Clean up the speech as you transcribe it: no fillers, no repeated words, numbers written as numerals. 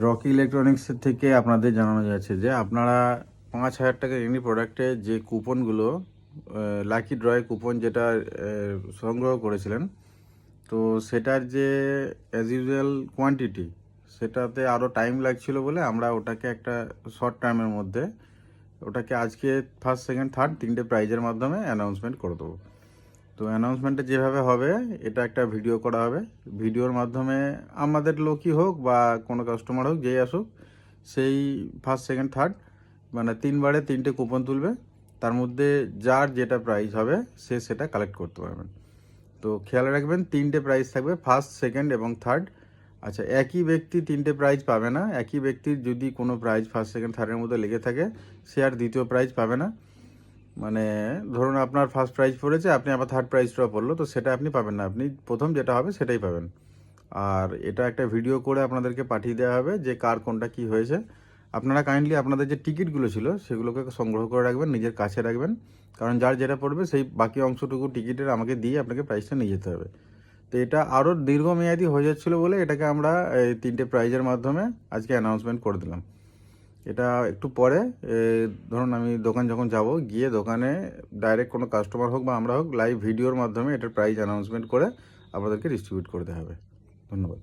Rocky ইলেকট্রনিক্সের থেকে আপনাদের জানানো যাচ্ছে যে আপনারা 5,000 টাকার এনি প্রোডাক্টে যে কুপনগুলো লাকি ড্রয়ে কুপন যেটা সংগ্রহ করেছিলেন, তো সেটার যে অ্যাজ ইউজুয়াল কোয়ান্টিটি সেটাতে আরও টাইম লাগছিল বলে আমরা ওটাকে একটা শর্ট টাইমের মধ্যে ওটাকে আজকে ফার্স্ট সেকেন্ড থার্ড 3টে প্রাইজের মাধ্যমে অ্যানাউন্সমেন্ট করে দেবো। তো অ্যানাউন্সমেন্টটা যেভাবে হবে, এটা একটা ভিডিও করা হবে। ভিডিওর মাধ্যমে আমাদের লোকই হোক বা কোনো কাস্টমার হোক, যেই আসুক, সেই ফার্স্ট সেকেন্ড থার্ড মানে 3বারে 3টে কুপন তুলবে। তার মধ্যে যার যেটা প্রাইস হবে সে সেটা কালেক্ট করতে পারবেন। তো খেয়াল রাখবেন 3টে প্রাইজ থাকবে, ফার্স্ট সেকেন্ড এবং থার্ড। আচ্ছা, একই ব্যক্তি 3টে প্রাইজ পাবে না। একই ব্যক্তির যদি কোনো প্রাইজ ফার্স্ট সেকেন্ড থার্ডের মধ্যে লেগে থাকে, সে আর দ্বিতীয় প্রাইজ পাবে না। মানে ধরুন আপনার ফার্স্ট প্রাইজ পড়েছে, আপনি আবার থার্ড প্রাইজটা পড়লো, তো সেটা আপনি পাবেন না। আপনি প্রথম যেটা হবে সেটাই পাবেন। আর এটা একটা ভিডিও করে আপনাদেরকে পাঠিয়ে দেওয়া হবে যে কার কোনটা কি হয়েছে। আপনারা কাইন্ডলি আপনাদের যে টিকিটগুলো ছিল সেগুলোকে সংগ্রহ করে রাখবেন, নিজের কাছে রাখবেন। কারণ যার যেটা পড়বে সেই বাকি অংশটুকু টিকিটের আমাকে দিয়ে আপনাকে প্রাইজটা নিয়ে যেতে হবে। তো এটা আরও দীর্ঘমেয়াদী হয়ে যাচ্ছিলো বলে এটাকে আমরা এই 3টে প্রাইজের মাধ্যমে আজকে অ্যানাউন্সমেন্ট করে দিলাম। এটা একটু পরে ধরুন আমি দোকান যখন যাব, গিয়ে দোকানে ডাইরেক্ট কোনো কাস্টমার হোক বা আমরা হোক, লাইভ ভিডিওর মাধ্যমে এটার প্রাইস অ্যানাউন্সমেন্ট করে আপনাদেরকে ডিস্ট্রিবিউট করতে হবে। ধন্যবাদ।